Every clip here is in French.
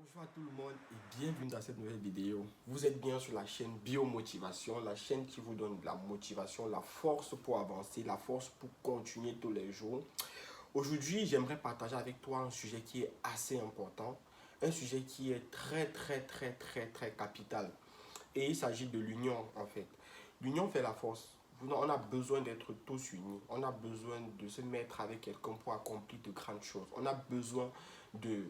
Bonjour à tout le monde et bienvenue dans cette nouvelle vidéo. Vous êtes bien sur la chaîne Biomotivation, la chaîne qui vous donne de la motivation, la force pour avancer, la force pour continuer tous les jours. Aujourd'hui, j'aimerais partager avec toi un sujet qui est assez important, un sujet qui est très capital. Et il s'agit de l'union en fait. L'union fait la force. On a besoin d'être tous unis. On a besoin de se mettre avec quelqu'un pour accomplir de grandes choses. On a besoin de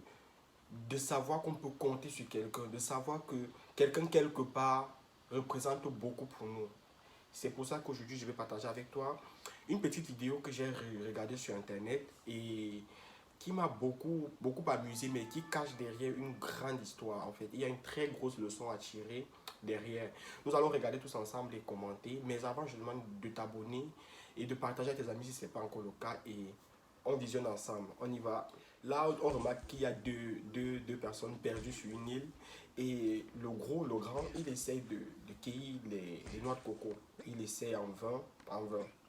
savoir qu'on peut compter sur quelqu'un, de savoir que quelqu'un quelque part représente beaucoup pour nous. C'est pour ça qu'aujourd'hui je vais partager avec toi une petite vidéo que j'ai regardée sur internet et qui m'a beaucoup amusé, mais qui cache derrière une grande histoire en fait. Il y a une très grosse leçon à tirer derrière. Nous allons regarder tous ensemble et commenter, mais avant je demande de t'abonner et de partager à tes amis si ce n'est pas encore le cas et on visionne ensemble, on y va. Là, on remarque qu'il y a deux personnes perdues sur une île et le grand, il essaye de cueillir les noix de coco. Il essaie en vain,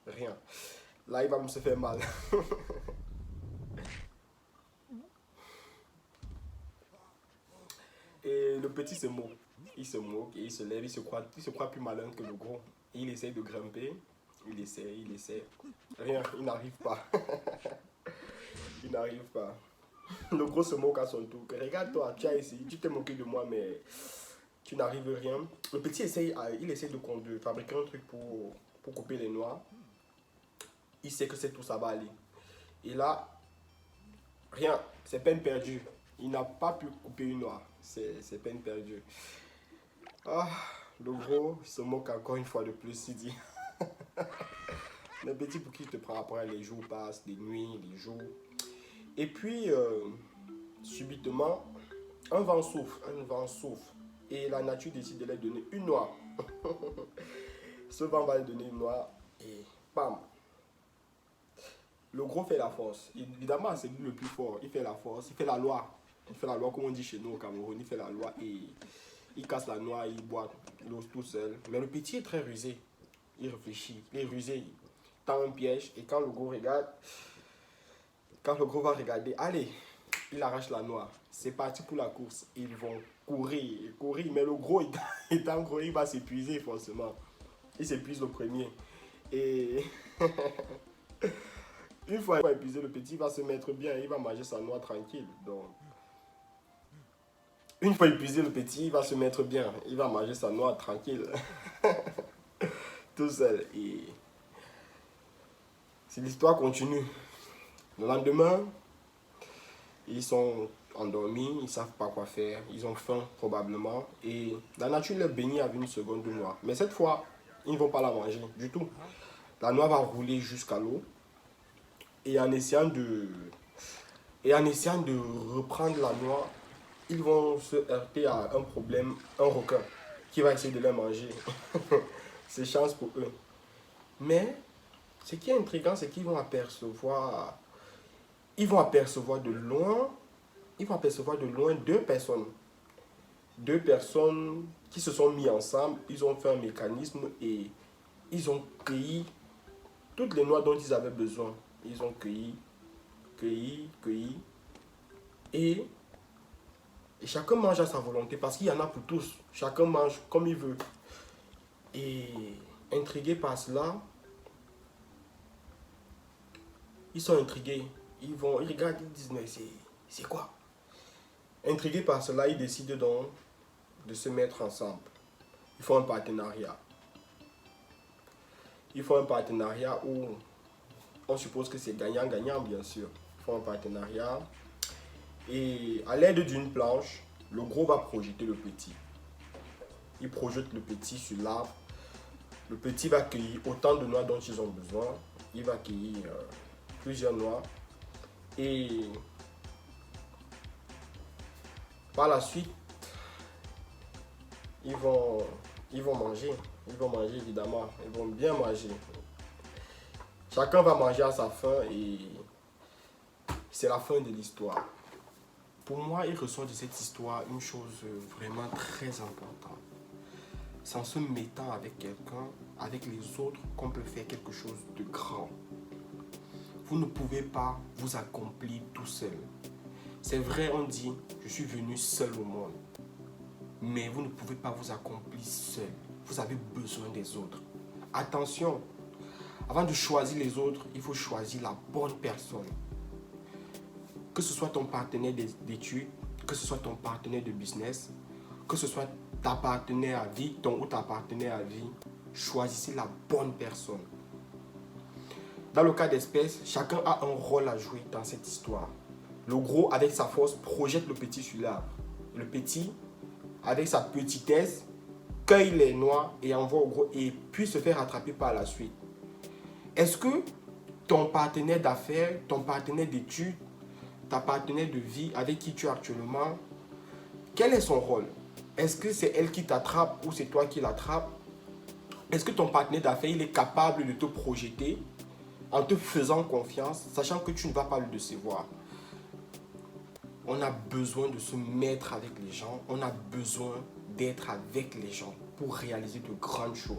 rien. Là, il va me se faire mal. Et le petit se moque. Il se moque et il se lève, il se croit plus malin que le gros. Il essaie de grimper, il essaie. Rien, il n'arrive pas. Il n'arrive pas. Le gros se moque à son tour. Regarde-toi, tu as essayé, tu t'es moqué de moi, mais tu n'arrives rien. Le petit essaye, il essaie de fabriquer un truc pour couper les noix. Il sait que c'est tout, ça va aller. Et là, rien, c'est peine perdue. Il n'a pas pu couper une noix. C'est peine perdue. Ah, le gros se moque encore une fois de plus. Il dit, le petit, pour qui te prend après, les jours passent, les nuits, les jours. Et puis, subitement, un vent souffle. Et la nature décide de lui donner une noix. Ce vent va lui donner une noix et bam. Le gros fait la force. Évidemment, c'est lui le plus fort. Il fait la force, il fait la loi. Il fait la loi comme on dit chez nous au Cameroun. Il fait la loi et il casse la noix, il boit l'eau tout seul. Mais le petit est très rusé. Il réfléchit, il est rusé. Il tend un piège et quand le gros regarde, quand le gros va regarder, allez, il arrache la noix. C'est parti pour la course. Ils vont courir. Mais le gros, étant gros, il va s'épuiser forcément. Il s'épuise le premier. Et une fois épuisé, le petit va se mettre bien. Il va manger sa noix tranquille. Donc, une fois épuisé, le petit va se mettre bien. Il va manger sa noix tranquille. Tout seul. Et si l'histoire continue, le lendemain, ils sont endormis, ils ne savent pas quoi faire, ils ont faim probablement. Et la nature leur bénit avec une seconde noix. Mais cette fois, ils ne vont pas la manger du tout. La noix va rouler jusqu'à l'eau. Et en essayant de reprendre la noix, ils vont se heurter à un problème, un requin qui va essayer de les manger. C'est chance pour eux. Mais ce qui est intriguant, c'est ils vont apercevoir de loin, deux personnes qui se sont mis ensemble, ils ont fait un mécanisme et ils ont cueilli toutes les noix dont ils avaient besoin. Ils ont cueilli et chacun mange à sa volonté parce qu'il y en a pour tous. Chacun mange comme il veut. Et intrigués par cela, ils sont intrigués. Ils regardent, ils disent, mais c'est quoi? Intrigués par cela, ils décident donc de se mettre ensemble. Ils font un partenariat. Ils font un partenariat où on suppose que c'est gagnant-gagnant, bien sûr. Ils font un partenariat. Et à l'aide d'une planche, le gros va projeter le petit. Il projette le petit sur l'arbre. Le petit va cueillir autant de noix dont ils ont besoin. Il va cueillir plusieurs noix. Et par la suite, ils vont manger. Ils vont manger évidemment. Ils vont bien manger. Chacun va manger à sa faim et c'est la fin de l'histoire. Pour moi, il ressort de cette histoire une chose vraiment très importante. C'est en se mettant avec quelqu'un, avec les autres, qu'on peut faire quelque chose de grand. Vous ne pouvez pas vous accomplir tout seul. C'est vrai, on dit, je suis venu seul au monde. Mais vous ne pouvez pas vous accomplir seul. Vous avez besoin des autres. Attention, avant de choisir les autres, il faut choisir la bonne personne. Que ce soit ton partenaire d'études, que ce soit ton partenaire de business, que ce soit ta partenaire à vie, ton ou ta partenaire à vie, choisissez la bonne personne. Dans le cas d'espèce, chacun a un rôle à jouer dans cette histoire. Le gros, avec sa force, projette le petit sur l'arbre. Le petit, avec sa petitesse, cueille les noix et envoie au gros et puis se faire rattraper par la suite. Est-ce que ton partenaire d'affaires, ton partenaire d'études, ta partenaire de vie avec qui tu es actuellement, quel est son rôle? Est-ce que c'est elle qui t'attrape ou c'est toi qui l'attrape? Est-ce que ton partenaire d'affaires il est capable de te projeter en te faisant confiance, sachant que tu ne vas pas le décevoir? On a besoin de se mettre avec les gens, on a besoin d'être avec les gens pour réaliser de grandes choses.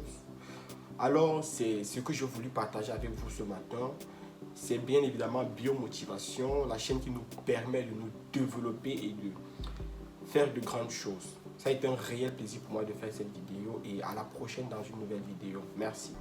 Alors, c'est ce que j'ai voulu partager avec vous ce matin. C'est bien évidemment Biomotivation, la chaîne qui nous permet de nous développer et de faire de grandes choses. Ça a été un réel plaisir pour moi de faire cette vidéo et à la prochaine dans une nouvelle vidéo. Merci.